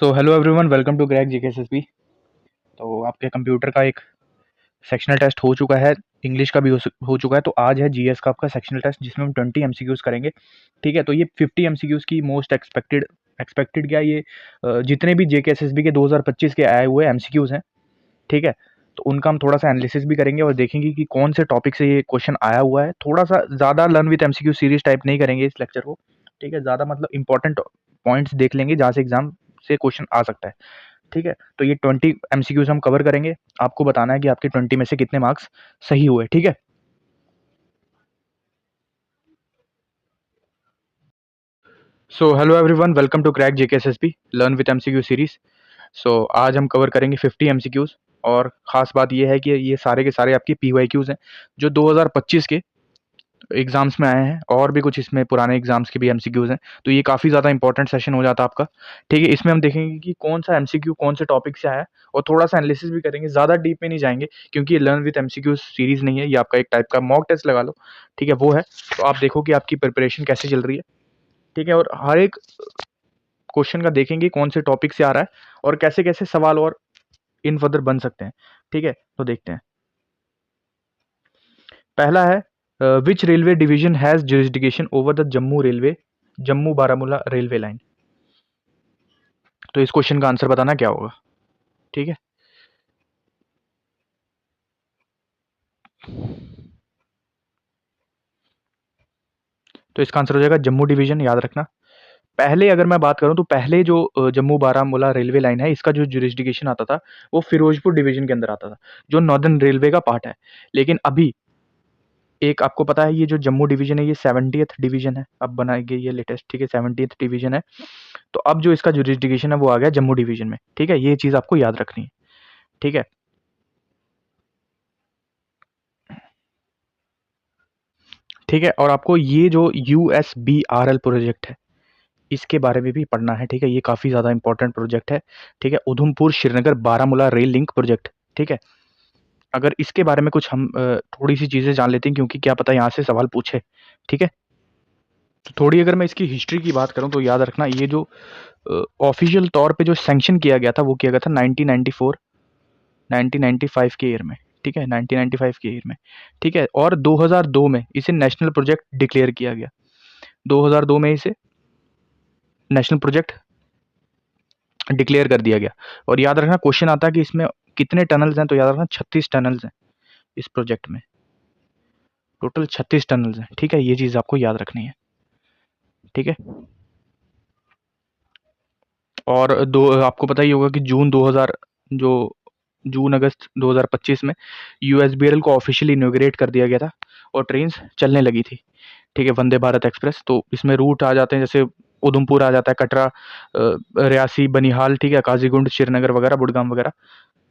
So hello everyone, welcome to crack GKSSB. तो आपके computer का एक सेक्शनल टेस्ट हो चुका है, इंग्लिश का भी हो चुका है। तो आज है जीएस का आपका सेक्शनल टेस्ट, जिसमें हम 20 एमसीक्यूज करेंगे। ठीक है, तो ये 50 एमसीक्यूज की मोस्ट एक्सपेक्टेड क्या ये जितने भी जेकेएसएसबी के 2025 के आए हुए एमसीक्यूज हैं, ठीक है, तो उनका हम थोड़ा सा एनालिसिस भी करेंगे और देखेंगे कि कौन से टॉपिक से ये क्वेश्चन आया हुआ है। थोड़ा सा ज़्यादा learn with MCQ series type नहीं करेंगे इस लेक्चर को, ठीक है, ज़्यादा मतलब इंपॉर्टेंट पॉइंट्स देख लेंगे जहाँ से एग्जाम से क्वेश्चन आ सकता है। ठीक है, तो ये 20 एमसीक्यूज हम कवर करेंगे। आपको बताना है कि आपके 20 में से कितने मार्क्स सही हुए। ठीक है, so hello everyone, welcome to crack JKSSB learn with MCQ series. सो आज हम कवर करेंगे 50 एमसीक्यूज, और ख़ास बात ये है कि ये सारे के सारे आपके पीवाईक्यूज हैं जो 2025 के एग्जाम्स में आए हैं, और भी कुछ इसमें पुराने एग्जाम्स के भी एमसीक्यूज हैं। तो ये काफ़ी ज़्यादा इंपॉर्टेंट सेशन हो जाता है आपका। ठीक है, इसमें हम देखेंगे कि कौन सा एमसीक्यू कौन से टॉपिक से आया है, और थोड़ा सा एनालिसिस भी करेंगे। ज़्यादा डीप में नहीं जाएंगे क्योंकि ये लर्न विद एमसीक्यू सीरीज नहीं है, ये आपका एक टाइप का मॉक टेस्ट लगा लो। ठीक है, वो है। तो आप देखो कि आपकी प्रिपरेशन कैसे चल रही है। ठीक है, और हर एक क्वेश्चन का देखेंगे कौन से टॉपिक से आ रहा है और कैसे कैसे सवाल और इन फर्दर बन सकते हैं। ठीक है, तो देखते हैं। पहला है, विच railway division has jurisdiction over the Jammu Baramulla railway line. तो इस क्वेश्चन का आंसर बताना क्या होगा। ठीक है, तो इसका आंसर हो जाएगा जम्मू डिवीजन, याद रखना। पहले अगर मैं बात करूं तो पहले जो जम्मू बारामूला रेलवे लाइन है, इसका जो जुरिस्डिक्शन आता था वो फिरोजपुर डिवीजन के अंदर आता था, जो नॉर्दर्न रेलवे का पार्ट है। लेकिन अभी एक आपको पता है, ये जो जम्मू डिवीजन है ये 70th डिवीजन है, अब बनाई गई है लेटेस्ट। ठीक है, 70th डिवीजन है। तो अब जो इसका जुरिस्डिक्शन है वो आ गया जम्मू डिवीजन में। ठीक है, ये चीज़ आपको याद रखनी है। ठीक है, ठीक है, और आपको ये जो USBRL प्रोजेक्ट है इसके बारे में भी पढ़ना है। ठीक है, ये काफ़ी ज़्यादा इंपॉर्टेंट प्रोजेक्ट है। ठीक है, Udhampur Srinagar Baramulla rail link project. ठीक है, अगर इसके बारे में कुछ हम थोड़ी सी चीज़ें जान लेते हैं, क्योंकि क्या पता यहाँ से सवाल पूछे। ठीक है, तो थोड़ी अगर मैं इसकी हिस्ट्री की बात करूँ तो याद रखना, ये जो ऑफिशियल तौर पे जो सैंक्शन किया गया था वो किया गया था 1994 1995 के ईयर में। ठीक है, 1995 के ईयर में। ठीक है, और 2002 में इसे नेशनल प्रोजेक्ट डिक्लेयर किया गया। 2002 में इसे नेशनल प्रोजेक्ट डिक्लेयर कर दिया गया। और याद रखना, क्वेश्चन आता है कि इसमें कितने टनल्स हैं, तो याद रखना 36 टनल्स हैं इस प्रोजेक्ट में। टोटल 36 टनल्स हैं। ठीक है, ये चीज़ आपको याद रखनी है। ठीक है, और दो आपको पता ही होगा कि जो जून अगस्त 2025 में यूएसबीएल को ऑफिशियली इनॉग्रेट कर दिया गया था और ट्रेन्स चलने लगी थी। ठीक है, वंदे भारत एक्सप्रेस। तो इसमें रूट आ जाते हैं, जैसे उधमपुर आ जाता है, कटरा, रियासी, बनिहाल, ठीक है, काजीगुंड, श्रीनगर वगैरह, बुडगाम वगैरह।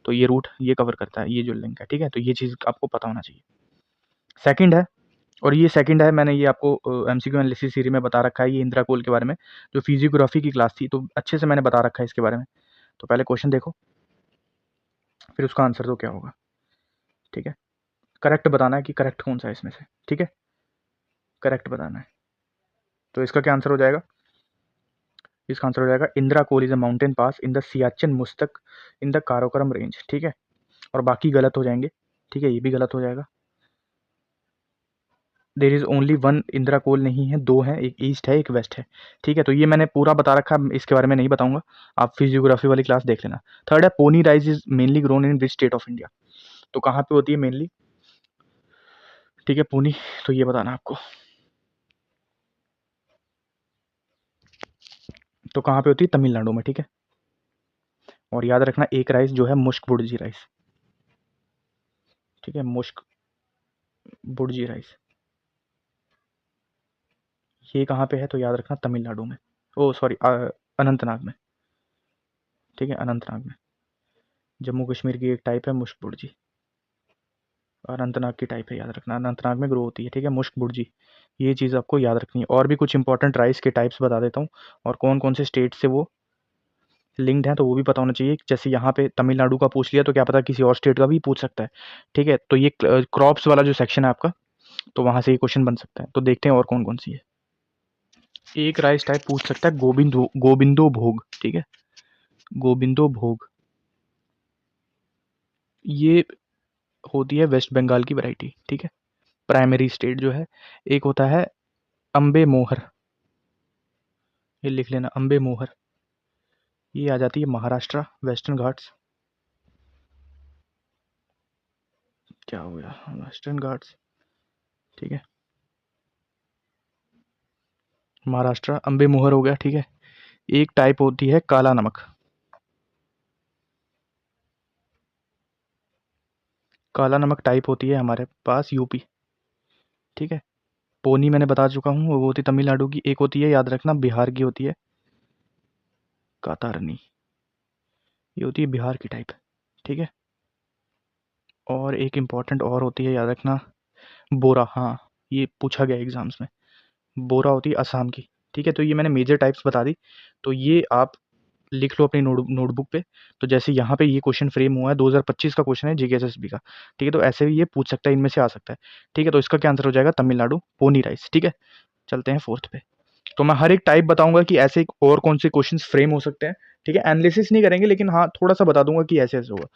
तो ये रूट ये कवर करता है, ये जो लिंक है। ठीक है, तो ये चीज़ आपको पता होना चाहिए। सेकंड है, और ये सेकंड है, मैंने ये आपको एमसीक्यू एनालिसिस सीरीज में बता रखा है, ये इंदिरा कोल के बारे में, जो फिजियोग्राफी की क्लास थी, तो अच्छे से मैंने बता रखा है इसके बारे में। तो पहले क्वेश्चन देखो, फिर उसका आंसर दो क्या होगा। ठीक है, करेक्ट बताना है कि करेक्ट कौन सा है इसमें से। ठीक है, करेक्ट बताना है। तो इसका क्या आंसर हो जाएगा। इसका आंसर हो जाएगा Indira Col is a mountain pass in the Siachen Muztagh in the Karakoram range. ठीक है, और बाकी गलत हो जाएंगे। ठीक है, ये भी गलत हो जाएगा। There is only one Indira Col नहीं है, दो हैं, एक ईस्ट है एक वेस्ट है। ठीक है, तो ये मैंने पूरा बता रखा, इसके बारे में नहीं बताऊंगा, आप फिजियोग्राफी वाली क्लास देख लेना। थर्ड है, Ponni rice is mainly grown in which state of India. तो कहाँ पे होती है मेनली। ठीक है, पोनी, तो ये बताना आपको। तो कहाँ पे होती है, तमिलनाडु में। ठीक है, और याद रखना एक राइस जो है मुश्क बुर्जी राइस। ठीक है, मुश्क बुर्जी राइस, ये कहाँ पे है, तो याद रखना तमिलनाडु में। ओ सॉरी, अनंतनाग में। ठीक है, अनंतनाग में। जम्मू कश्मीर की एक टाइप है मुश्क बुर्जी, और अनंतनाग की टाइप है, याद रखना अनंतनाग में ग्रो होती है। ठीक है, मुश्क बुर्जी, ये चीज़ आपको याद रखनी है। और भी कुछ इंपॉर्टेंट राइस के टाइप्स बता देता हूँ, और कौन कौन से स्टेट से वो लिंक्ड हैं, तो वो भी पता होना चाहिए। जैसे यहाँ पे तमिलनाडु का पूछ लिया, तो क्या पता किसी और स्टेट का भी पूछ सकता है। ठीक है, तो ये क्रॉप्स वाला जो सेक्शन है आपका, तो वहाँ से ये क्वेश्चन बन सकता है। तो देखते हैं और कौन कौन सी है। एक राइस टाइप पूछ सकता है गोबिंदो गोबिंदो भोग। ठीक है, गोविंदो भोग, ये होती है वेस्ट बंगाल की वैरायटी, ठीक है। प्राइमरी स्टेट जो है, एक होता है अम्बे मोहर, ये लिख लेना अम्बे मोहर, ये आ जाती है महाराष्ट्र, वेस्टर्न घाट्स। क्या हो गया, वेस्टर्न घाट्स, ठीक है, महाराष्ट्र अम्बे मोहर हो गया, ठीक है। एक टाइप होती है काला नमक, काला नमक टाइप होती है हमारे पास यूपी, ठीक है। पोनी मैंने बता चुका हूँ, वो होती है तमिलनाडु की। एक होती है, याद रखना, बिहार की होती है कातारनी, ये होती है बिहार की टाइप, ठीक है। और एक इम्पॉर्टेंट और होती है, याद रखना, बोरा, हाँ, ये पूछा गया एग्जाम्स में, बोरा होती है असम की, ठीक है। तो ये मैंने मेजर टाइप्स बता दी, तो ये आप लिख लो अपनी नोटबुक पे। तो जैसे यहाँ पे ये क्वेश्चन फ्रेम हुआ है, 2025 का क्वेश्चन है जीकेएसएसबी का, ठीक है। तो ऐसे भी ये पूछ सकता है, इनमें से आ सकता है, ठीक है। तो इसका क्या आंसर हो जाएगा, तमिलनाडु पोनी राइस, ठीक है। चलते हैं फोर्थ पे। तो मैं हर एक टाइप बताऊंगा कि ऐसे और कौन से क्वेश्चंस फ्रेम हो सकते हैं, ठीक है। एनालिसिस नहीं करेंगे, लेकिन हाँ थोड़ा सा बता दूंगा कि ऐसे ऐसे होगा,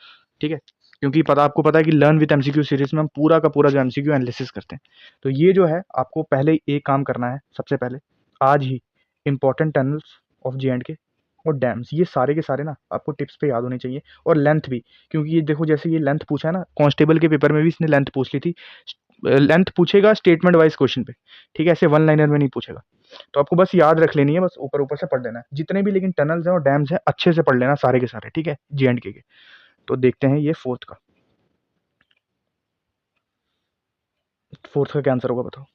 ठीक है। क्योंकि आपको पता है कि लर्न विद एमसीक्यू सीरीज में हम पूरा का पूरा जो एमसीक्यू एनालिसिस करते हैं। तो ये जो है, आपको पहले एक काम करना है, सबसे पहले आज ही इंपॉर्टेंट टनल्स ऑफ जे&के और डैम्स, ये सारे के सारे ना आपको टिप्स पे याद होने चाहिए, और लेंथ भी, क्योंकि ये देखो जैसे ये लेंथ पूछा है ना, कांस्टेबल के पेपर में भी इसने लेंथ पूछ ली थी। लेंथ पूछेगा स्टेटमेंट वाइज क्वेश्चन पे, ठीक है, ऐसे वन लाइनर में नहीं पूछेगा। तो आपको बस याद रख लेनी है, बस ऊपर ऊपर से पढ़ लेना है जितने भी, लेकिन टनल्स हैं और डैम्स हैं अच्छे से पढ़ लेना सारे के सारे, ठीक है, जे&के के। तो देखते हैं ये फोर्थ का, फोर्थ का क्या आंसर होगा बताओ।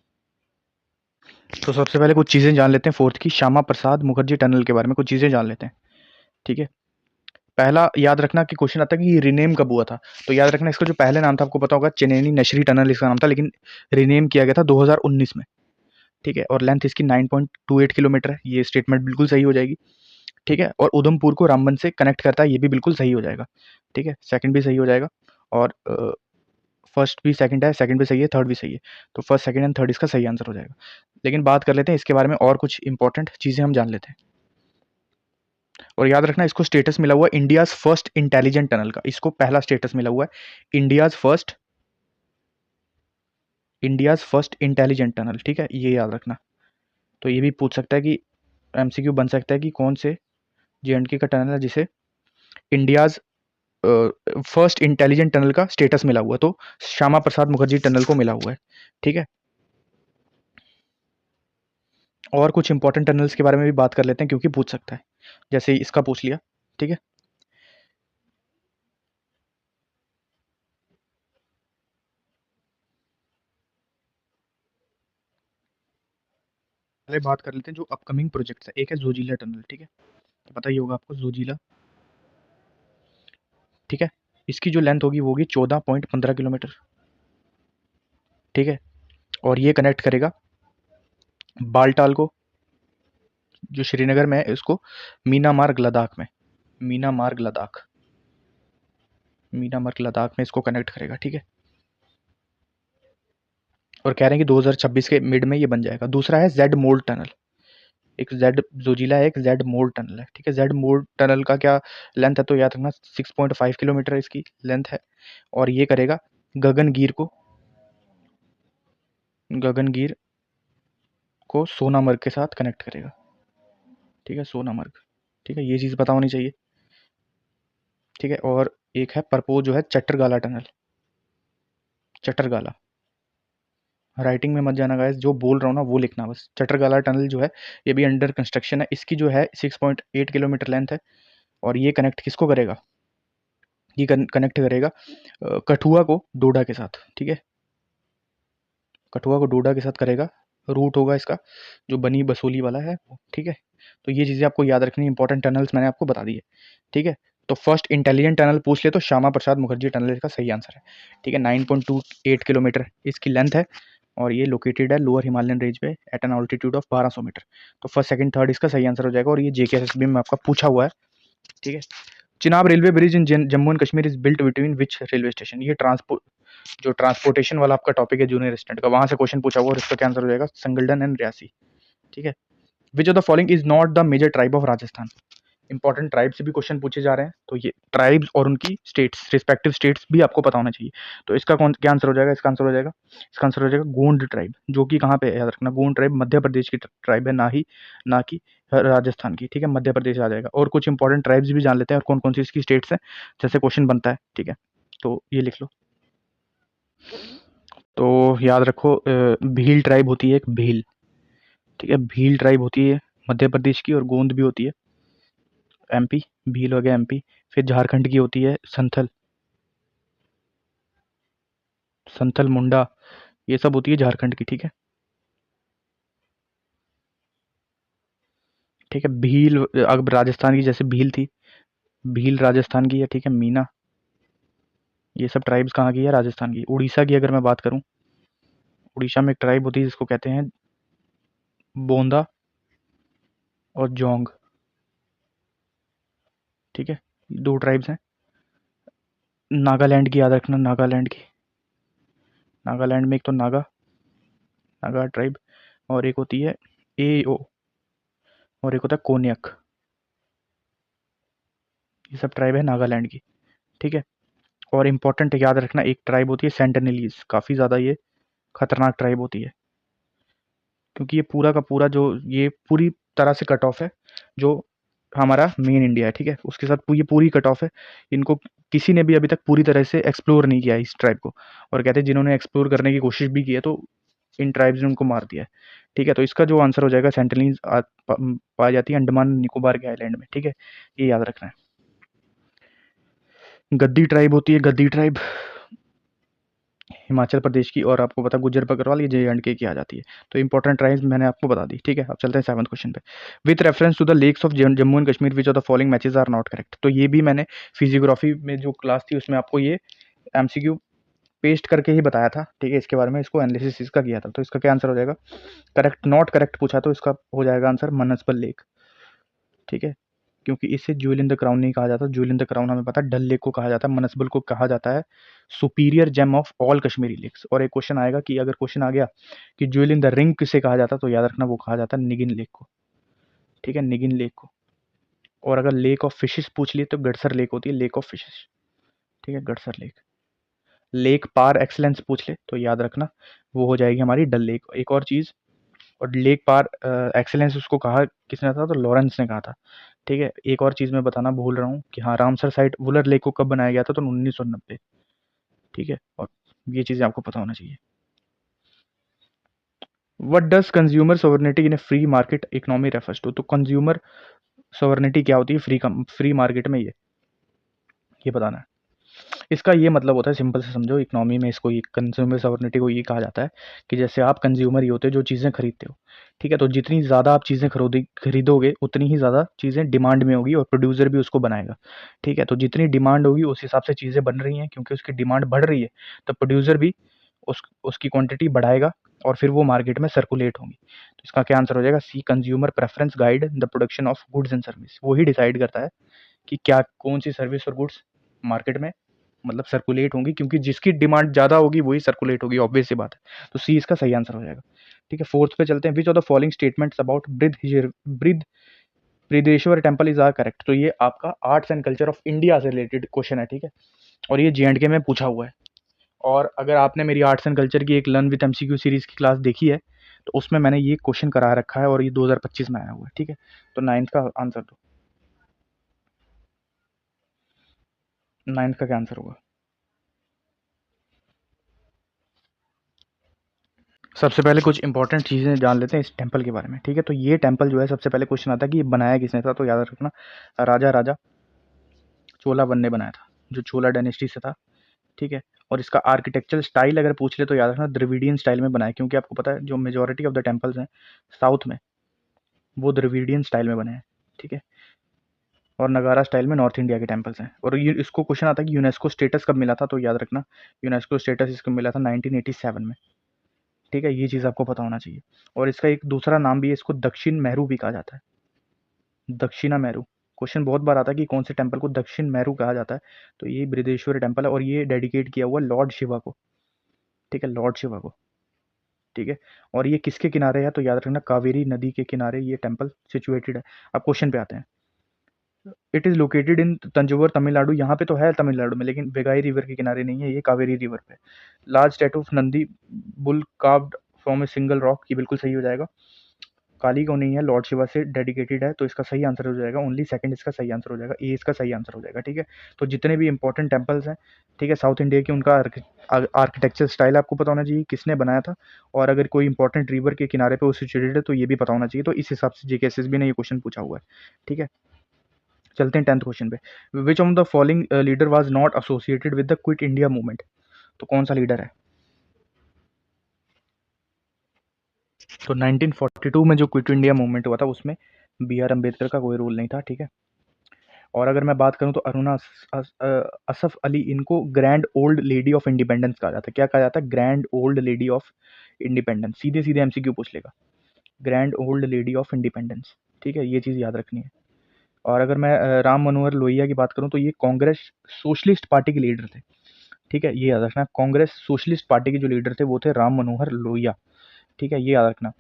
तो सबसे पहले कुछ चीज़ें जान लेते हैं फोर्थ की, श्यामा प्रसाद मुखर्जी टनल के बारे में कुछ चीज़ें जान लेते हैं, ठीक है। पहला याद रखना कि क्वेश्चन आता है कि ये रिनेम कब हुआ था। तो याद रखना, इसका जो पहले नाम था आपको पता होगा, चेन्नई नशरी टनल इसका नाम था, लेकिन रिनेम किया गया था 2019 में, ठीक है। और लेंथ इसकी 9.28 किलोमीटर है, ये स्टेटमेंट बिल्कुल सही हो जाएगी, ठीक है। और उधमपुर को रामबन से कनेक्ट करता है, ये भी बिल्कुल सही हो जाएगा, ठीक है। सेकंड भी सही हो जाएगा, और फर्स्ट भी सेकंड है, सेकंड भी सही है, थर्ड भी सही है। तो फर्स्ट सेकंड एंड थर्ड इसका सही आंसर हो जाएगा। लेकिन बात कर लेते हैं इसके बारे में, और कुछ इंपॉर्टेंट चीज़ें हम जान लेते हैं। और याद रखना, इसको स्टेटस मिला हुआ है इंडियाज फर्स्ट इंटेलिजेंट टनल का, इसको पहला स्टेटस मिला हुआ है इंडियाज फर्स्ट इंटेलिजेंट टनल, ठीक है, ये याद रखना। तो ये भी पूछ सकता है कि एमसीक्यू बन सकता है कि कौन से जे&के का टनल है जिसे इंडियाज फर्स्ट इंटेलिजेंट टनल का स्टेटस मिला हुआ है। तो श्यामा प्रसाद मुखर्जी टनल को मिला हुआ है, ठीक है। और कुछ इंपॉर्टेंट टनल्स के बारे में भी बात कर लेते हैं, क्योंकि पूछ सकता है, जैसे इसका पूछ लिया, ठीक है। पहले बात कर लेते हैं जो अपकमिंग प्रोजेक्ट्स है। एक है जोजिला टनल, ठीक है, तो पता ही होगा आपको जोजिला, ठीक है। इसकी जो लेंथ होगी वो होगी 14.15 किलोमीटर, ठीक है। और ये कनेक्ट करेगा बालटाल को, जो श्रीनगर में है, इसको मीना मार्ग लद्दाख में, मीना मार्ग लद्दाख, मीना मार्ग लद्दाख में इसको कनेक्ट करेगा, ठीक है। और कह रहे हैं कि 2026 के मिड में ये बन जाएगा। दूसरा है जेड मोल्ड टनल, एक जेड जोजिला है, एक जेड मोल्ड टनल है, ठीक है। जेड मोल्ड टनल का क्या लेंथ है, तो याद रखना 6.5 किलोमीटर इसकी लेंथ है। और ये करेगा गगनगीर को, गगनगीर को सोनामर्ग के साथ कनेक्ट करेगा, ठीक है, सोनामर्ग, ठीक है। ये चीज़ पता होनी चाहिए, ठीक है। और एक है प्रपोज जो है चट्टरगाला टनल, चट्टरगाला, राइटिंग में मत जाना गाइस, जो बोल रहा हूँ ना वो लिखना बस। चट्टरगाला टनल जो है, ये भी अंडर कंस्ट्रक्शन है, इसकी जो है 6.8 किलोमीटर लेंथ है। और ये कनेक्ट किसको करेगा, ये कनेक्ट करेगा कठुआ को डोडा के साथ, ठीक है, कठुआ को डोडा के साथ करेगा। रूट होगा इसका जो बनी बसोली वाला है, ठीक है। तो ये चीज़ें आपको याद रखनी, इंपॉर्टेंट टनल्स मैंने आपको बता दिए, ठीक है। तो फर्स्ट इंटेलिजेंट टनल पूछ ले तो श्यामा प्रसाद मुखर्जी टनल इसका सही आंसर है, ठीक है। 9.28 किलोमीटर इसकी लेंथ है, और ये लोकेटेड है लोअर हिमालयन रेंज पे at an altitude of 1200 metre. तो फर्स्ट सेकंड थर्ड इसका सही आंसर हो जाएगा, और ये जेकेएसएसबी में आपका पूछा हुआ है, ठीक है। Chenab railway bridge in Jammu and Kashmir is built between which railway station, ये जो ट्रांसपोर्टेशन वाला आपका टॉपिक है जूनियर स्टूडेंट का, वहां से क्वेश्चन पूछा हुआ, और इसका क्या आंसर हो जाएगा, संगलडन एंड रियासी, ठीक है। Which of the following is not the major tribe of Rajasthan, important tribe से भी क्वेश्चन पूछे जा रहे हैं, तो ये ट्राइब्स और उनकी स्टेट्स, रिस्पेक्टिव स्टेट्स भी आपको पता होना चाहिए। तो इसका क्या आंसर हो जाएगा? इसका आंसर हो जाएगा गोंड ट्राइब, जो कि कहाँ पे है याद रखना, गोंड ट्राइब मध्य प्रदेश की ट्राइब है, ना कि राजस्थान की, ठीक है, मध्य प्रदेश आ जाएगा। और कुछ इंपॉर्टेंट ट्राइब्स भी जान लेते हैं और कौन कौन सी इसकी स्टेट्स हैं, जैसे क्वेश्चन बनता है, ठीक है। तो ये लिख लो। तो याद रखो, भील ट्राइब होती है एक, भील, ठीक है, भील ट्राइब होती है मध्य प्रदेश की, और गोंद भी होती है एमपी, भील हो गया एमपी। फिर झारखंड की होती है संथल, संथल मुंडा, ये सब होती है झारखंड की, ठीक है। ठीक है, भील, अब राजस्थान की जैसे भील थी, भील राजस्थान की है, ठीक है, मीना, ये सब ट्राइब्स कहाँ की है? राजस्थान की। उड़ीसा की अगर मैं बात करूँ, उड़ीसा में एक ट्राइब होती है जिसको कहते हैं बोंदा और जोंग, ठीक है, दो ट्राइब्स हैं। नागालैंड की याद रखना, नागालैंड की, नागालैंड में एक तो नागा, नागा ट्राइब, और एक होती है एओ, और एक होता है कोन्याक, ये सब ट्राइब है नागालैंड की, ठीक है। और इम्पोर्टेंट याद रखना, एक ट्राइब होती है सेंटिनलीज, काफ़ी ज़्यादा ये खतरनाक ट्राइब होती है, क्योंकि ये पूरा का पूरा जो, ये पूरी तरह से कट ऑफ है जो हमारा मेन इंडिया है, ठीक है, उसके साथ ये पूरी कट ऑफ है। इनको किसी ने भी अभी तक पूरी तरह से एक्सप्लोर नहीं किया है इस ट्राइब को, और कहते हैं जिन्होंने एक्सप्लोर करने की कोशिश भी की है तो इन ट्राइब्स ने उनको मार दिया है, ठीक है। तो इसका जो आंसर हो जाएगा, सेंटिनलीज पाई जाती है अंडमान निकोबार के आइलैंड में, ठीक है, ये याद रखना है। गद्दी ट्राइब होती है, गद्दी ट्राइब हिमाचल प्रदेश की, और आपको पता गुज्जर बकरवाल ये जे.एंड.के की आ जाती है। तो इंपॉर्टेंट ट्राइब्स मैंने आपको बता दी, ठीक है। अब चलते हैं 7th क्वेश्चन पे। With reference to the lakes of Jammu and Kashmir which of the following matches are not correct. तो ये भी मैंने फिजियोग्राफी में जो क्लास थी उसमें आपको ये एमसीक्यू पेस्ट करके ही बताया था, ठीक है, इसके बारे में, इसको एनालिसिस इसका किया था। तो इसका क्या आंसर हो जाएगा? करेक्ट, नॉट करेक्ट पूछा तो इसका हो जाएगा आंसर मनसबल लेक, ठीक है, क्योंकि इसे ज्वेल इन द क्राउन नहीं कहा जाता। ज्वेल इन द क्राउन हमें पता है डल लेक को कहा जाता है, मनसबल को कहा जाता है superior gem of all Kashmiri lakes. और एक क्वेश्चन आएगा कि अगर क्वेश्चन आ गया कि ज्वेल इन द रिंग किसे कहा जाता, तो याद रखना वो कहा जाता है निगिन लेक को, ठीक है, निगिन लेक को। और अगर लेक ऑफ फिशेस पूछ लिए तो गडसर लेक होती है, लेक ऑफ फिशेस, ठीक है, गडसर लेक। लेक पार एक्सलेंस पूछ ले तो याद रखना वो हो जाएगी हमारी डल लेक। एक और चीज़, और लेक पार एक्सेलेंस उसको कहा किसने था? तो लॉरेंस ने कहा था, ठीक है। एक और चीज़ मैं बताना भूल रहा हूँ कि हाँ, रामसर साइट वुलर लेक को कब बनाया गया था? तो 1990, ठीक है, और ये चीज़ें आपको पता होना चाहिए। What does consumer sovereignty in a free market economy refers to. तो कंज्यूमर सोवर्निटी क्या होती है फ्री मार्केट में? ये बताना है। इसका ये मतलब होता है, सिंपल से समझो, इकोनॉमी में इसको, ये कंज्यूमर सॉवरेनिटी को ये कहा जाता है कि जैसे आप कंज्यूमर ही होते हो जो चीज़ें खरीदते हो, ठीक है, तो जितनी ज़्यादा आप चीज़ें खरीदोगे उतनी ही ज़्यादा चीज़ें डिमांड में होगी और प्रोड्यूसर भी उसको बनाएगा, ठीक है। तो जितनी डिमांड होगी उस हिसाब से चीज़ें बन रही हैं, क्योंकि उसकी डिमांड बढ़ रही है तो प्रोड्यूसर भी उसकी क्वांटिटी बढ़ाएगा और फिर वो मार्केट में सर्कुलेट होंगी। तो इसका क्या आंसर हो जाएगा? C, consumer preference guide the production of goods and service. वो ही डिसाइड करता है कि क्या, कौन सी सर्विस और गुड्स मार्केट में मतलब सर्कुलेट होंगी, क्योंकि जिसकी डिमांड ज़्यादा होगी वही सर्कुलेट होगी, ऑब्वियस सी बात है। तो सी इसका सही आंसर हो जाएगा, ठीक है। 4th पे चलते हैं। Which of the following statements about Brihadeshwara temple is are correct. तो ये आपका arts and culture of India से रिलेटेड क्वेश्चन है, ठीक है, और ये जे.एंड.के में पूछा हुआ है। और अगर आपने मेरी आर्ट्स एंड कल्चर की एक लर्न विद एमसीक्यू सीरीज की क्लास देखी है तो उसमें मैंने ये क्वेश्चन करा रखा है और ये 2025 में आया हुआ है, ठीक है। तो 9th का आंसर दो, 9th का क्या आंसर होगा? सबसे पहले कुछ इंपॉर्टेंट चीज़ें जान लेते हैं इस टेम्पल के बारे में, ठीक है। तो ये टेम्पल जो है, सबसे पहले क्वेश्चन आता है कि ये बनाया किसने था, तो याद रखना राजा राजा चोलावन ने बनाया था, जो चोला डायनेस्टी से था, ठीक है। और इसका आर्किटेक्चरल स्टाइल अगर पूछ ले तो याद रखना द्रविडियन स्टाइल में बनाया, क्योंकि आपको पता है जो मेजोरिटी ऑफ द टेम्पल्स हैं साउथ में वो द्रविडियन स्टाइल में बने हैं, ठीक है। और नगारा स्टाइल में नॉर्थ इंडिया के टेम्पल्स हैं। और ये इसको क्वेश्चन आता है कि यूनेस्को स्टेटस कब मिला था, तो याद रखना यूनेस्को स्टेटस इसको मिला था 1987 में, ठीक है, ये चीज़ आपको पता होना चाहिए। और इसका एक दूसरा नाम भी है, इसको दक्षिण मेरू भी कहा जाता है, दक्षिणा मेरू। क्वेश्चन बहुत बार आता है कि कौन से टेम्पल को दक्षिण मेरू कहा जाता है, तो ये बृहदेश्वर टेम्पल है और ये डेडिकेट किया हुआ लॉर्ड शिवा को, ठीक है, लॉर्ड शिवा को, ठीक है। और ये किसके किनारे है, तो याद रखना कावेरी नदी के किनारे ये टेम्पल सिचुएटेड है। अब क्वेश्चन पे आते हैं। It is located in Tanjore Tamil Nadu. यहाँ पे तो है तमिलनाडु में, लेकिन वेगाई रिवर के किनारे नहीं है, ये कावेरी रिवर पे। Large statue of Nandi bull carved from a single rock, ये बिल्कुल सही हो जाएगा। काली को नहीं है, लॉर्ड शिवा से डेडिकेटेड है, तो इसका सही आंसर हो जाएगा ओनली सेकंड, इसका सही आंसर हो जाएगा, ए इसका सही आंसर हो जाएगा। ठीक है, तो जितने भी इंपॉर्टेंट टेम्पल्स हैं, ठीक है, साउथ इंडिया की, उनका आर्किटेक्चर स्टाइल आपको पता होना चाहिए, किसने बनाया था, और अगर कोई इंपॉर्टेंट रिवर के किनारे पे वो सिचुएटेड है तो ये भी पता होना चाहिए। तो इस हिसाब से जेकेएसएसबी ने ये क्वेश्चन पूछा हुआ है। ठीक है, चलते हैं 10th क्वेश्चन पे। Which of the following leader was not associated with the quit India movement, तो कौन सा लीडर है? तो 1942 में जो क्विट इंडिया मूवमेंट हुआ था उसमें बी आर अम्बेडकर का कोई रोल नहीं था। ठीक है, और अगर मैं बात करूं तो अरुणा असफ अली, इनको grand old lady of independence कहा जाता है। क्या कहा जाता है? Grand old lady of independence. सीधे सीधे एमसीक्यू पूछ लेगा, grand old lady of independence. ठीक है, ये चीज़ याद रखनी है। और अगर मैं राम मनोहर लोहिया की बात करूं तो ये कांग्रेस सोशलिस्ट पार्टी के लीडर थे। ठीक है, ये याद रखना, कांग्रेस सोशलिस्ट पार्टी के जो लीडर थे वो थे राम मनोहर लोहिया। ठीक है, ये याद रखना।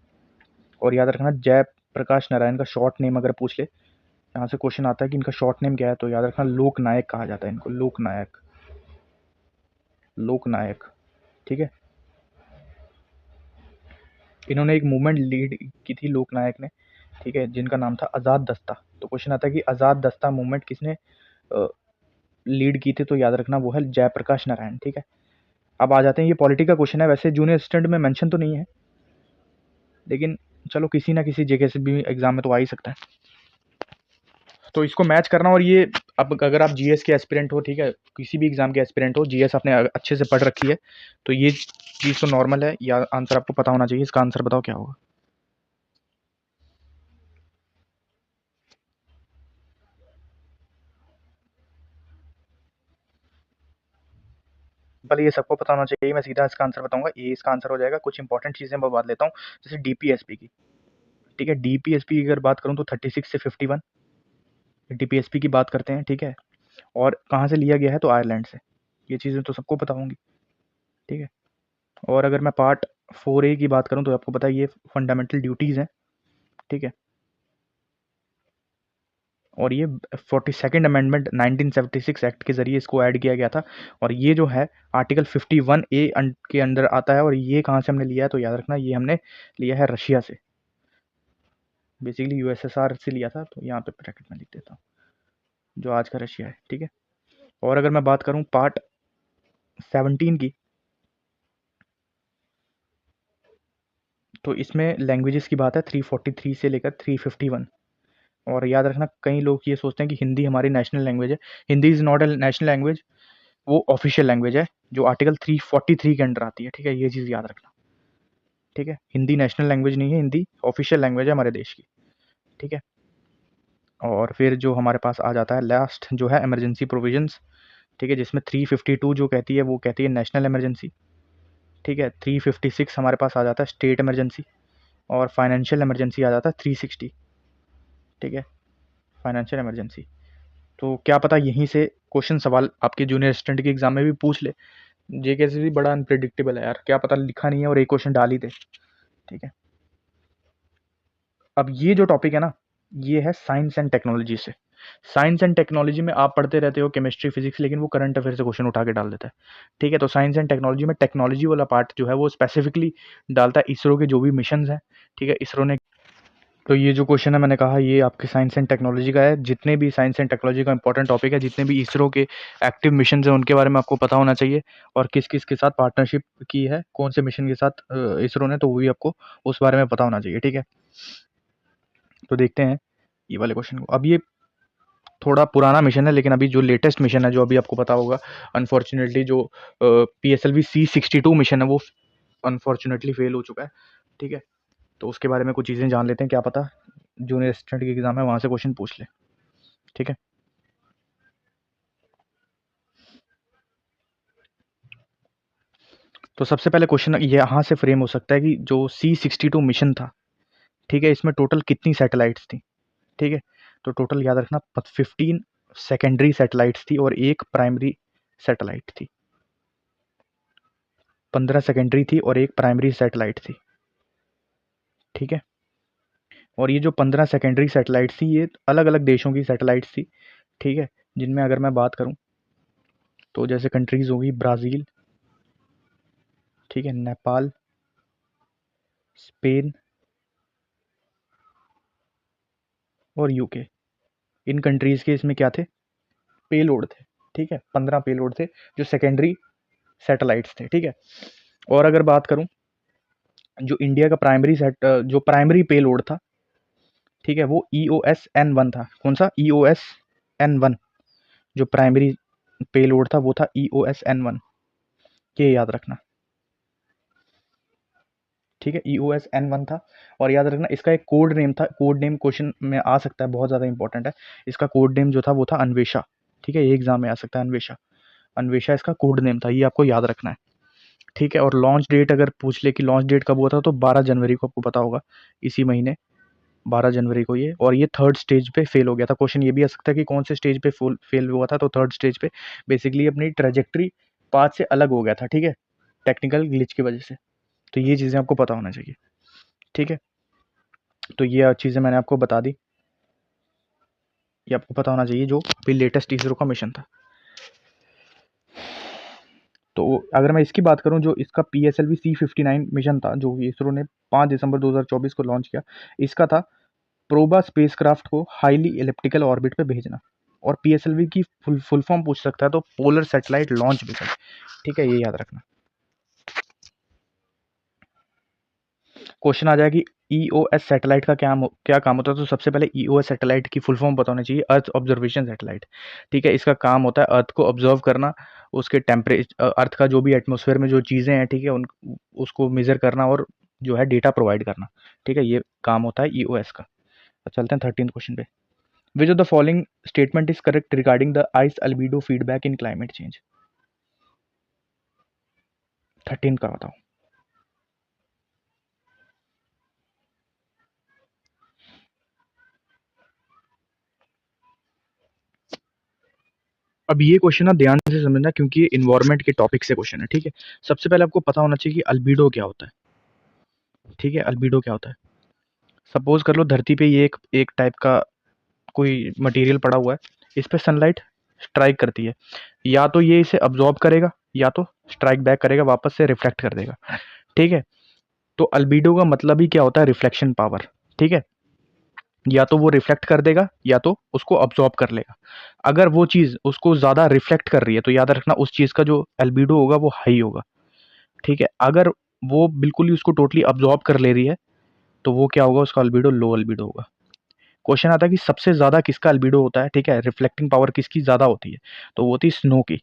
और याद रखना, जयप्रकाश नारायण का शॉर्ट नेम अगर पूछ ले, यहाँ से क्वेश्चन आता है कि इनका शॉर्ट नेम क्या है, तो याद रखना लोक नायक कहा जाता है इनको, लोक नायक, लोक नायक। ठीक है, इन्होंने एक मूवमेंट लीड की थी लोक नायक ने, ठीक है, जिनका नाम था आज़ाद दस्ता। तो क्वेश्चन आता है कि आज़ाद दस्ता मूवमेंट किसने लीड की थी, तो याद रखना वो है जयप्रकाश नारायण। ठीक है, अब आ जाते हैं, ये पॉलिटी का क्वेश्चन है, वैसे जूनियर असिस्टेंट में मेंशन तो नहीं है, लेकिन चलो किसी ना किसी जगह से भी एग्जाम में तो आ ही सकता है, तो इसको मैच करना। और ये अब अगर आप जीएस के एस्पिरेंट हो, ठीक है, किसी भी एग्जाम के एस्पिरेंट हो, जीएस आपने अच्छे से पढ़ रखी है, तो ये चीज़ तो नॉर्मल है, या आंसर आपको पता होना चाहिए। इसका आंसर बताओ क्या होगा? भले ये सबको पता होना चाहिए, मैं सीधा इसका आंसर बताऊंगा, ये इसका आंसर हो जाएगा। कुछ इंपॉर्टेंट चीज़ें मैं बात लेता हूँ, जैसे डीपीएसपी की। ठीक है, डीपीएसपी की अगर बात करूँ तो 36 से 51 डीपीएसपी की बात करते हैं। ठीक है, और कहाँ से लिया गया है, तो आयरलैंड से। ये चीज़ें तो सबको पता होंगी। ठीक है, और अगर मैं पार्ट 4A की बात करूँ तो आपको पता है ये फंडामेंटल ड्यूटीज़ हैं। ठीक है, और ये 42nd अमेंडमेंट 1976 एक्ट के ज़रिए इसको ऐड किया गया था। और ये जो है आर्टिकल 51A के अंडर आता है। और ये कहाँ से हमने लिया है, तो याद रखना ये हमने लिया है रशिया से, बेसिकली यूएसएसआर से लिया था। तो यहाँ पे ब्रैकेट में लिख देता हूँ, जो आज का रशिया है। ठीक है, और अगर मैं बात करूँ पार्ट 17 की, तो इसमें लैंग्वेजेस की बात है 343 से लेकर 351। और याद रखना, कई लोग ये सोचते हैं कि हिंदी हमारी नेशनल लैंग्वेज है। Hindi is not a national language, वो ऑफिशियल लैंग्वेज है जो आर्टिकल 343 के अंडर आती है। ठीक है, ये चीज़ याद रखना। ठीक है, हिंदी नेशनल लैंग्वेज नहीं है, हिंदी ऑफिशियल लैंग्वेज है हमारे देश की। ठीक है, और फिर जो हमारे पास आ जाता है लास्ट, जो है इमरजेंसी प्रोविजंस। ठीक है, जिसमें 352 जो कहती है वो कहती है नेशनल इमरजेंसी। ठीक है, 356 हमारे पास आ जाता है स्टेट इमरजेंसी। और फाइनेंशियल इमरजेंसी आ जाता है 360। ठीक है, फाइनेंशियल इमरजेंसी। तो क्या पता यहीं से क्वेश्चन सवाल आपके जूनियर असिस्टेंट के एग्जाम में भी पूछ ले। जेके से भी बड़ा अनप्रिडिक्टेबल है यार, क्या पता लिखा नहीं है और एक क्वेश्चन डाल ही दे। ठीक है, अब ये जो टॉपिक है ना, ये है साइंस एंड टेक्नोलॉजी से। साइंस एंड टेक्नोलॉजी में आप पढ़ते रहते हो केमिस्ट्री फिजिक्स, लेकिन वो करंट अफेयर से क्वेश्चन उठा के डाल देता है। ठीक है, तो साइंस एंड टेक्नोलॉजी में टेक्नोलॉजी वाला पार्ट जो है वो स्पेसिफिकली डालता है इसरो के जो भी मिशन हैं। ठीक है, इसरो ने, तो ये जो क्वेश्चन है मैंने कहा ये आपके साइंस एंड टेक्नोलॉजी का है। जितने भी साइंस एंड टेक्नोलॉजी का इंपॉर्टेंट टॉपिक है, जितने भी इसरो के एक्टिव मिशन हैं उनके बारे में आपको पता होना चाहिए, और किस किस के साथ पार्टनरशिप की है, कौन से मिशन के साथ इसरो ने, तो वो भी आपको उस बारे में पता होना चाहिए। ठीक है, तो देखते हैं ये वाले क्वेश्चन को। अब ये थोड़ा पुराना मिशन है, लेकिन अभी जो लेटेस्ट मिशन है, जो अभी आपको पता होगा, अनफॉर्चुनेटली जो PSLV C62 मिशन है वो अनफॉर्चुनेटली फेल हो चुका है। ठीक है, तो उसके बारे में कुछ चीज़ें जान लेते हैं, क्या पता जूनियर असिस्टेंट की एग्जाम है वहाँ से क्वेश्चन पूछ ले। ठीक है, तो सबसे पहले क्वेश्चन यहाँ से फ्रेम हो सकता है कि जो C62 मिशन था, ठीक है, इसमें टोटल कितनी सैटेलाइट्स थी। ठीक है, तो टोटल याद रखना 15 सेकेंडरी सैटेलाइट्स थी और एक प्राइमरी सैटेलाइट थी। 15 सेकेंडरी थी और एक प्राइमरी सैटेलाइट थी। ठीक है, और ये जो 15 सेकेंडरी सैटेलाइट्स थी ये अलग अलग देशों की सैटेलाइट्स थी, ठीक है, जिनमें अगर मैं बात करूं तो जैसे कंट्रीज होगी ब्राज़ील, ठीक है, नेपाल, स्पेन और यूके। इन कंट्रीज़ के इसमें क्या थे, पेलोड थे, ठीक है, 15 पेलोड थे जो सेकेंडरी सैटेलाइट्स थे, ठीक है। और अगर बात करूं जो इंडिया का जो प्राइमरी पेलोड था, ठीक है, वो EOS-N1 था। कौन सा? EOS-N1 जो प्राइमरी पेलोड था वो था EOS-N1, ये याद रखना, ठीक है, EOS-N1 था। और याद रखना इसका एक कोड नेम था, कोड नेम क्वेश्चन में आ सकता है, बहुत ज़्यादा इंपॉर्टेंट है। इसका कोड नेम जो था वो था अन्वेषा, ठीक है, ये एग्जाम में आ सकता है, अन्वेषा। अन्वेषा इसका कोड नेम था, ये आपको याद रखना है, ठीक है। और लॉन्च डेट अगर पूछ ले कि लॉन्च डेट कब हुआ था तो 12 जनवरी को, आपको पता होगा, इसी महीने 12 जनवरी को ये। और ये थर्ड स्टेज पे फेल हो गया था। क्वेश्चन ये भी आ सकता है कि कौन से स्टेज पे फेल हुआ था, तो थर्ड स्टेज पे बेसिकली अपनी ट्रेजेक्ट्री पाथ से अलग हो गया था, ठीक है, टेक्निकल ग्लिच की वजह से। तो ये चीज़ें आपको पता होना चाहिए, ठीक है। तो ये चीज़ें मैंने आपको बता दी, ये आपको पता होना चाहिए जो अभी लेटेस्ट इसरो का मिशन था। तो अगर मैं इसकी बात करूं, जो इसका PSLV C59 मिशन था जो इसरो ने 5 दिसंबर 2024 को लॉन्च किया, इसका था प्रोबा स्पेसक्राफ्ट को हाईली एलिप्टिकल ऑर्बिट पे भेजना। और PSLV की फुल फॉर्म पूछ सकता है तो पोलर सैटेलाइट लॉन्च व्हीकल, ठीक है, ये याद रखना। क्वेश्चन आ जाए कि EOS सैटेलाइट का क्या काम होता है, तो सबसे पहले EOS सैटेलाइट की फुल फॉर्म पता होना चाहिए, अर्थ ऑब्जर्वेशन सैटेलाइट, ठीक है। इसका काम होता है अर्थ को ऑब्जर्व करना, उसके टेम्परेचर, अर्थ का जो भी एटमॉस्फेयर में जो चीज़ें हैं, ठीक है, उन उसको मेजर करना और जो है डेटा प्रोवाइड करना, ठीक है, ये काम होता है EOS का। तो चलते हैं 13 क्वेश्चन पे। Which of the following statement is correct regarding the ice albedo feedback in climate change? 13 का बताओ। अब ये क्वेश्चन ना ध्यान से समझना क्योंकि ये इन्वायरमेंट के टॉपिक से क्वेश्चन है, ठीक है। सबसे पहले आपको पता होना चाहिए कि अल्बीडो क्या होता है, ठीक है, अल्बीडो क्या होता है। सपोज कर लो धरती पे ये एक टाइप का कोई मटेरियल पड़ा हुआ है, इस पे सनलाइट स्ट्राइक करती है, या तो ये इसे अब्जॉर्ब करेगा या तो स्ट्राइक बैक करेगा, वापस से रिफ्लेक्ट कर देगा, ठीक है। तो अल्बीडो का मतलब ही क्या होता है, रिफ्लेक्शन पावर, ठीक है। या तो वो रिफ्लेक्ट कर देगा या तो उसको अब्सॉर्ब कर लेगा। अगर वो चीज़ उसको ज़्यादा रिफ्लेक्ट कर रही है तो याद रखना उस चीज़ का जो एल्बिडो होगा वो हाई होगा, ठीक है। अगर वो बिल्कुल ही उसको टोटली अब्सॉर्ब कर ले रही है तो वो क्या होगा, उसका अल्बिडो लो अल्बिडो होगा। क्वेश्चन आता है कि सबसे ज़्यादा किसका अल्बिडो होता है, ठीक है, रिफ्लेक्टिंग पावर किसकी ज़्यादा होती है, तो वो होती है स्नो की,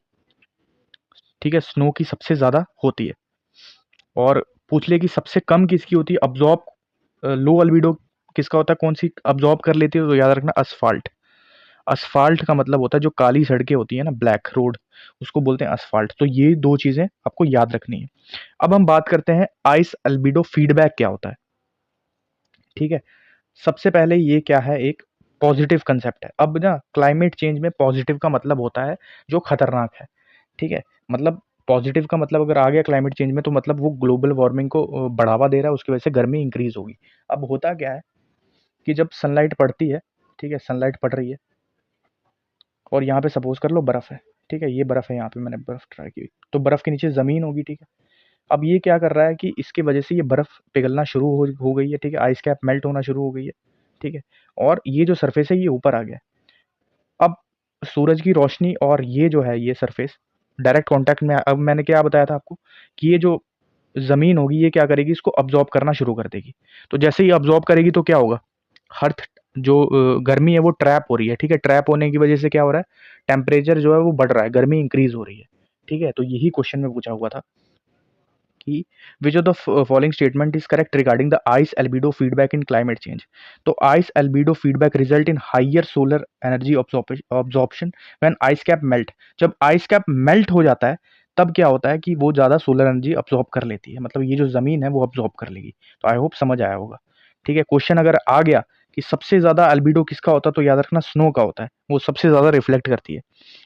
ठीक है, स्नो की सबसे ज़्यादा होती है। और पूछ ले कि सबसे कम किसकी होती है, अब्सॉर्ब लो अल्बिडो किसका होता है, कौन सी अब्सॉर्ब कर लेती है, तो याद रखना असफाल्ट। असफाल्ट का मतलब होता है जो काली सड़कें होती है ना, ब्लैक रोड, उसको बोलते हैं असफाल्ट। तो ये दो चीजें आपको याद रखनी है। अब हम बात करते हैं आइस अल्बिडो फीडबैक क्या होता है, ठीक है। सबसे पहले ये क्या है, एक पॉजिटिव कंसेप्ट है। अब ना क्लाइमेट चेंज में पॉजिटिव का मतलब होता है जो खतरनाक है, ठीक है। मतलब पॉजिटिव का मतलब अगर आ गया क्लाइमेट चेंज में तो मतलब वो ग्लोबल वार्मिंग को बढ़ावा दे रहा है, उसकी वजह से गर्मी इंक्रीज होगी। अब होता क्या है कि जब सनलाइट पड़ती है, ठीक है, सनलाइट पड़ रही है और यहाँ पे सपोज कर लो बर्फ़ है, ठीक है, ये बर्फ़ है, यहाँ पे मैंने बर्फ़ ट्राई की, तो बर्फ़ के नीचे ज़मीन होगी, ठीक है। अब ये क्या कर रहा है कि इसकी वजह से ये बर्फ़ पिघलना शुरू हो गई है, ठीक है, आइस कैप मेल्ट होना शुरू हो गई है, ठीक है। और ये जो सरफेस है ये ऊपर आ गया। अब सूरज की रोशनी और ये जो है ये सरफेस डायरेक्ट कांटेक्ट में अब मैंने क्या बताया था आपको कि ये जो ज़मीन होगी ये क्या करेगी, इसको अब्जॉर्ब करना शुरू कर देगी। तो जैसे ही अब्जॉर्ब करेगी तो क्या होगा, अर्थ जो गर्मी है वो ट्रैप हो रही है, ठीक है। ट्रैप होने की वजह से क्या हो रहा है, टेम्परेचर जो है वो बढ़ रहा है, गर्मी इंक्रीज हो रही है, ठीक है। तो यही क्वेश्चन में पूछा हुआ था कि which of the following statement is correct regarding the ice albedo feedback in climate change. तो ice albedo feedback result in higher solar energy absorption when ice cap melt. जब आइस कैप मेल्ट हो जाता है तब क्या होता है कि वो ज़्यादा सोलर एनर्जी अब्जॉर्ब कर लेती है, मतलब ये जो ज़मीन है वो अब्जॉर्ब कर लेगी। तो आई होप समझ आया होगा, ठीक है। क्वेश्चन अगर आ गया कि सबसे ज़्यादा अल्बिडो किसका होता है, तो याद रखना स्नो का होता है, वो सबसे ज़्यादा रिफ्लेक्ट करती है।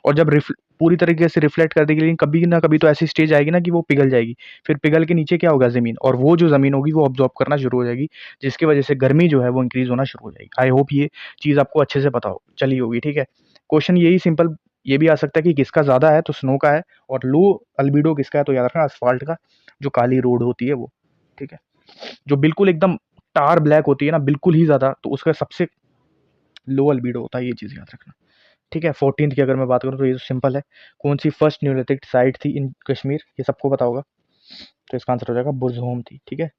और जब पूरी तरीके से रिफ्लेक्ट कर देगी, लेकिन कभी ना कभी तो ऐसी स्टेज आएगी ना कि वो पिघल जाएगी, फिर पिघल के नीचे क्या होगा, ज़मीन, और वो जो ज़मीन होगी वो ऑब्जॉर्ब करना शुरू हो जाएगी, जिसकी वजह से गर्मी जो है वो इंक्रीज होना शुरू हो जाएगी। आई होप ये चीज़ आपको अच्छे से पता हो चली होगी, ठीक है। क्वेश्चन यही सिंपल ये भी आ सकता है कि किसका ज़्यादा है, तो स्नो का है, और लो अल्बिडो किसका है, तो याद रखना असफाल्ट का, जो काली रोड होती है वो, ठीक है। जो बिल्कुल एकदम टार ब्लैक होती है ना, बिल्कुल ही ज़्यादा, तो उसका सबसे लो अल्बिडो होता है, ये चीज़ याद रखना, ठीक है। 14th की अगर मैं बात करूँ तो ये तो सिंपल है, कौन सी फर्स्ट न्यूलिथिक साइट थी इन कश्मीर, ये सबको पता होगा, तो इसका आंसर हो जाएगा बुरज़होम थी, ठीक है।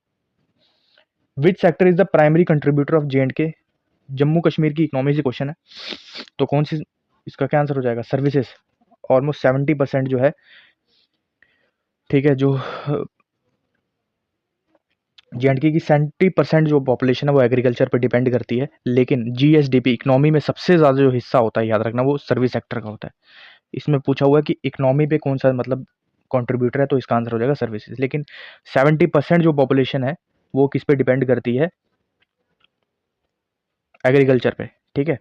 Which sector is the primary contributor of J&K, Jammu Kashmir की इकोनॉमी से क्वेश्चन है, तो कौन सी, इसका क्या आंसर हो जाएगा, सर्विसेज, ऑलमोस्ट 70% जो है, ठीक है। जो J&K की 70% जो पॉपुलेशन है वो एग्रीकल्चर पर डिपेंड करती है, लेकिन GSDP इकोनॉमी में सबसे ज़्यादा जो हिस्सा होता है, याद रखना, वो सर्विस सेक्टर का होता है। इसमें पूछा हुआ है कि इकोनॉमी पे कौन सा मतलब कंट्रीब्यूटर है, तो इसका आंसर हो जाएगा सर्विसेज। लेकिन 70% जो पॉपुलेशन है वो किस पे डिपेंड करती है, एग्रीकल्चर पे, ठीक है।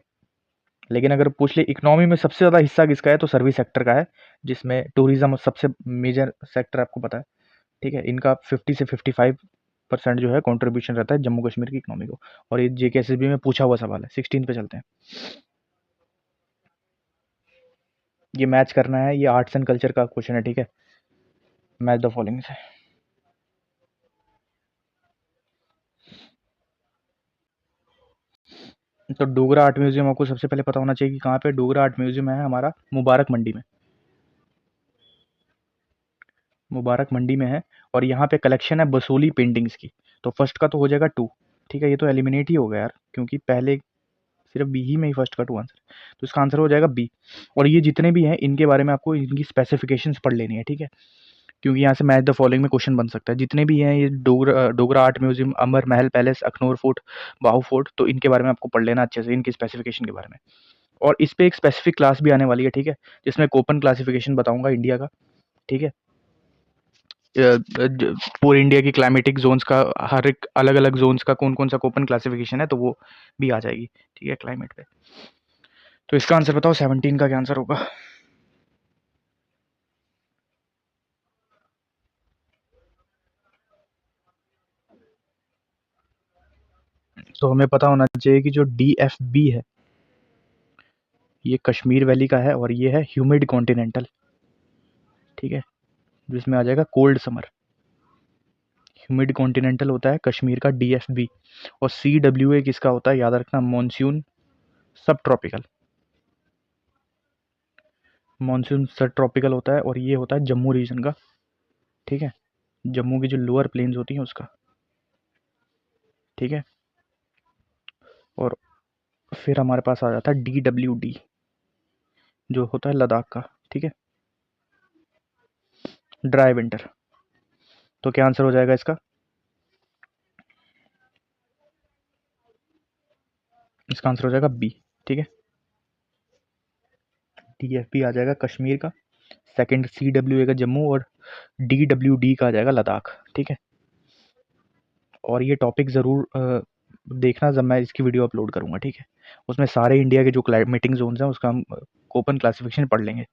लेकिन अगर पूछ ले इकोनॉमी में सबसे ज़्यादा हिस्सा किसका है, तो सर्विस सेक्टर का है, जिसमें टूरिज्म सबसे मेजर सेक्टर आपको पता है, ठीक है। इनका 50 से 55% जो है कंट्रीब्यूशन रहता है जम्मू कश्मीर की इकोनॉमी को। और ये JKSSB में पूछा हुआ सवाल है। 16 पे चलते हैं, ये मैच करना है, ये आर्ट्स एंड कल्चर का क्वेश्चन है, ठीक है। मैच द फॉलोइंग से, तो डोगरा आर्ट म्यूजियम आपको सबसे पहले पता होना चाहिए कि कहाँ पे डोगरा आर्ट म्यूजियम है, हमारा मुबारक मंडी में, मुबारक मंडी में है। और यहाँ पे कलेक्शन है बसोली पेंटिंग्स की, तो फर्स्ट का तो हो जाएगा 2, ठीक है। ये तो एलिमिनेट ही हो गया यार, क्योंकि पहले सिर्फ बी ही में ही फर्स्ट का 2 आंसर, तो इसका आंसर हो जाएगा बी। और ये जितने भी हैं इनके बारे में आपको इनकी स्पेसिफिकेशंस पढ़ लेनी है, ठीक है, क्योंकि यहाँ से मैच द फॉलोइंग में क्वेश्चन बन सकता है। जितने भी हैं ये डोगरा आर्ट म्यूजियम, अमर महल पैलेस, अखनौर फोर्ट, बाहू फोर्ट, तो इनके बारे में आपको पढ़ लेना अच्छे से, इनकी स्पेसिफिकेशन के बारे में। और इस पे एक स्पेसिफिक क्लास भी आने वाली है, ठीक है, जिसमें कोपन क्लासिफिकेशन बताऊंगा इंडिया का, ठीक है। पूरे इंडिया की क्लाइमेटिक जोन्स का, हर एक अलग अलग जोन्स का कौन कौन सा कोपन क्लासिफिकेशन है, तो वो भी आ जाएगी, ठीक है, क्लाइमेट पे। तो इसका आंसर बताओ 17 का क्या आंसर होगा। तो हमें पता होना चाहिए कि जो DFB है ये कश्मीर वैली का है, और ये है ह्यूमिड कॉन्टिनेंटल, ठीक है, जिसमें आ जाएगा कोल्ड समर। ह्यूमिड कॉन्टिनेंटल होता है कश्मीर का DFB। और CWA किसका होता है, याद रखना, मॉनसून सब ट्रॉपिकल, मॉनसून सब ट्रॉपिकल होता है, और ये होता है जम्मू रीजन का, ठीक है, जम्मू की जो लोअर प्लेन्स होती हैं उसका, ठीक है। और फिर हमारे पास आ जाता है DWD, जो होता है लद्दाख का, ठीक है, ड्राई विंटर। तो क्या आंसर हो जाएगा इसका, इसका आंसर हो जाएगा बी, ठीक है। DFB आ जाएगा कश्मीर का, सेकंड CWA का जम्मू, और DWD का आ जाएगा लद्दाख, ठीक है। और ये टॉपिक ज़रूर देखना जब मैं इसकी वीडियो अपलोड करूँगा, ठीक है। उसमें सारे इंडिया के जो क्लाइमेटिक जोन्स हैं उसका हम कोपन क्लासिफिकेशन पढ़ लेंगे।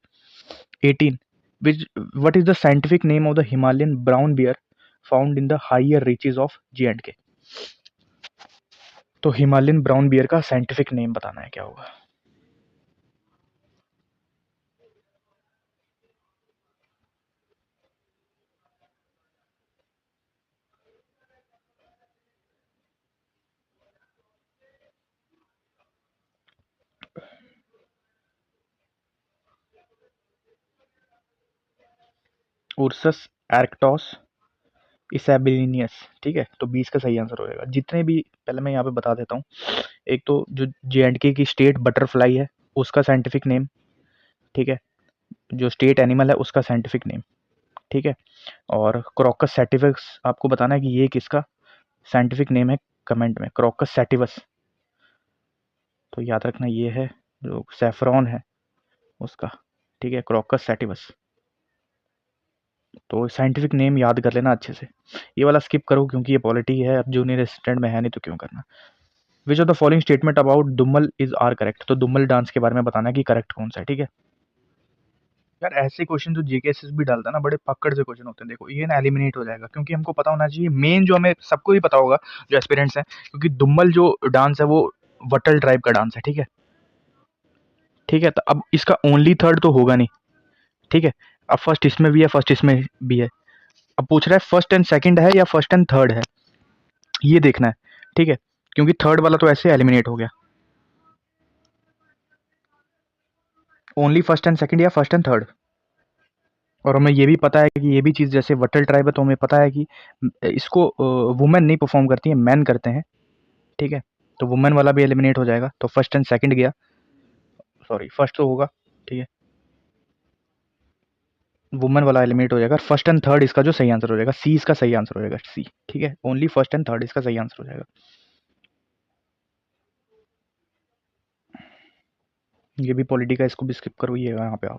18, which what is the scientific name of the Himalayan brown bear found in the higher reaches of J&K। तो हिमालयन ब्राउन बियर का साइंटिफिक नेम बताना है, क्या होगा। उर्सस एर्कटॉस इसेबिलिनियस, ठीक है, तो 20 का सही आंसर हो जाएगा। जितने भी, पहले मैं यहाँ पे बता देता हूँ, एक तो जो J&K की स्टेट बटरफ्लाई है उसका साइंटिफिक नेम, ठीक है, जो स्टेट एनिमल है उसका साइंटिफिक नेम, ठीक है। और क्रोकस सैटिवस आपको बताना है कि ये किसका साइंटिफिक नेम है, कमेंट में क्रोकस सैटिवस, तो याद रखना ये है जो सेफ्रॉन है उसका, ठीक है, क्रोकस सैटिवस। तो साइंटिफिक नेम याद कर लेना अच्छे से। ये वाला स्किप करो क्योंकि ये पॉलिटी है, अब जूनियर असिस्टेंट में है नहीं तो क्यों करना। Which of the following statement about Dumhal is are correct. तो दुम्मल डांस के बारे में बताना है कि करेक्ट कौन सा है, ठीक है। यार ऐसे क्वेश्चन जो जीकेएसएस भी डालता है ना, बड़े पकड़ से क्वेश्चन होते हैं। देखो ये ना एलिमिनेट हो जाएगा, क्योंकि हमको पता होना चाहिए मेन, जो हमें सबको ही पता होगा जो एस्पिरेंट्स हैं, क्योंकि दुम्मल जो डांस है वो वटल ट्राइब का डांस है, ठीक है। ठीक है, तो अब इसका ओनली थर्ड तो होगा नहीं, ठीक है। अब फर्स्ट इसमें भी है, फर्स्ट इसमें भी है। अब पूछ रहा है फर्स्ट एंड सेकंड है या फर्स्ट एंड थर्ड है, ये देखना है, ठीक है। क्योंकि थर्ड वाला तो ऐसे एलिमिनेट हो गया। ओनली फर्स्ट एंड सेकंड या फर्स्ट एंड थर्ड। और हमें ये भी पता है कि ये भी चीज़, जैसे वटल ट्राइब है तो हमें पता है कि इसको वुमेन नहीं परफॉर्म करती है, मैन करते हैं, ठीक है। तो वुमेन वाला भी एलिमिनेट हो जाएगा, तो फर्स्ट एंड सेकंड गया, सॉरी फर्स्ट तो होगा, ठीक है। वुमेन वाला एलिमिनेट हो जाएगा, फर्स्ट एंड थर्ड इसका जो सही आंसर हो जाएगा, सी इसका सही आंसर हो जाएगा, सी, ठीक है। ओनली फर्स्ट एंड थर्ड इसका सही आंसर हो जाएगा। ये भी पॉलिटी का, इसको भी स्किप करो, ये यहाँ पे आओ,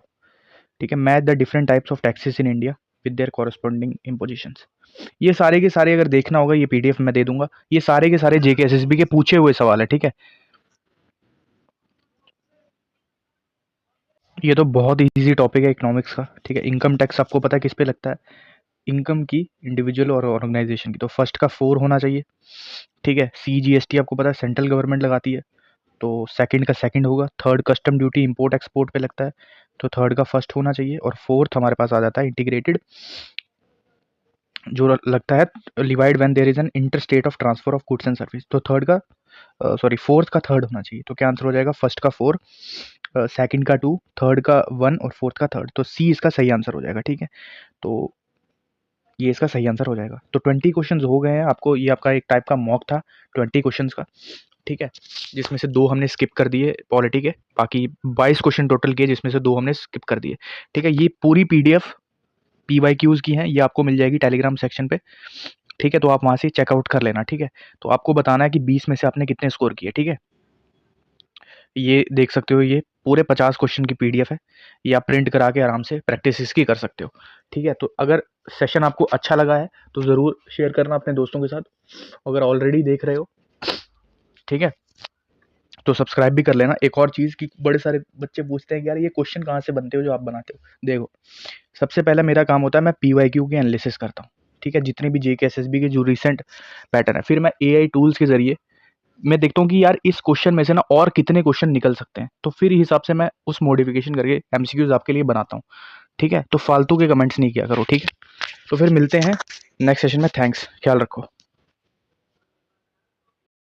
ठीक है। Match the different types of taxes in India with their corresponding impositions. ये सारे के सारे अगर देखना होगा, ये पीडीएफ मैं दे दूंगा, ये सारे के सारे जेके एसएसबी के पूछे हुए सवाल है, ठीक है। ये तो बहुत इजी टॉपिक है इकोनॉमिक्स का, ठीक है। इनकम टैक्स आपको पता है किस पे लगता है, इनकम की, इंडिविजुअल और ऑर्गेनाइजेशन की। तो फर्स्ट का 4 होना चाहिए, ठीक है। सीजीएसटी आपको पता है सेंट्रल गवर्नमेंट लगाती है, तो सेकंड का सेकंड होगा। Third custom duty import export पे लगता है, तो थर्ड का फर्स्ट होना चाहिए। और फोर्थ हमारे पास आ जाता है इंटीग्रेटेड, जो लगता है divide when there is an inter state of transfer of goods and service. तो थर्ड का सॉरी फोर्थ का थर्ड होना चाहिए। तो क्या आंसर हो जाएगा, फर्स्ट का 4, सेकंड का 2, थर्ड का 1 और फोर्थ का थर्ड। तो सी इसका सही आंसर हो जाएगा, ठीक है। तो ये इसका सही आंसर हो जाएगा। तो 20 क्वेश्चंस हो गए हैं आपको, ये आपका एक टाइप का मॉक था 20 क्वेश्चंस का, ठीक है। जिसमें से 2 हमने स्किप कर दिए पॉलिटी के, बाकी 22 क्वेश्चन टोटल किए, जिसमें से 2 हमने स्किप कर दिए, ठीक है। ये पूरी पीडीएफ पीवाईक्यूज की हैं, ये आपको मिल जाएगी टेलीग्राम सेक्शन पे, ठीक है। तो आप वहाँ से चेकआउट कर लेना, ठीक है। तो आपको बताना है कि 20 में से आपने कितने स्कोर किए, ठीक है। ये देख सकते हो, ये पूरे 50 क्वेश्चन की पीडीएफ है, ये आप प्रिंट करा के आराम से प्रैक्टिस इसकी कर सकते हो, ठीक है। तो अगर सेशन आपको अच्छा लगा है तो ज़रूर शेयर करना अपने दोस्तों के साथ, अगर ऑलरेडी देख रहे हो, ठीक है, तो सब्सक्राइब भी कर लेना। एक और चीज़ कि बड़े सारे बच्चे पूछते हैं कि यार ये क्वेश्चन कहाँ से बनते हो जो आप बनाते हो। देखो, सबसे पहला मेरा काम होता है, मैं पीवाईक्यू की एनालिसिस करता हूँ, ठीक है, जितने भी जेके एसएसबी के जो रिसेंट पैटर्न है। फिर मैं एआई टूल्स के ज़रिए मैं देखता हूँ कि यार इस क्वेश्चन में से ना और कितने क्वेश्चन निकल सकते हैं, तो फिर हिसाब से मैं उस मॉडिफिकेशन करके एमसीक्यूज आपके लिए बनाता हूँ, ठीक है। तो फालतू के कमेंट्स नहीं किया करो, ठीक है। तो फिर मिलते हैं नेक्स्ट सेशन में। थैंक्स, ख्याल रखो।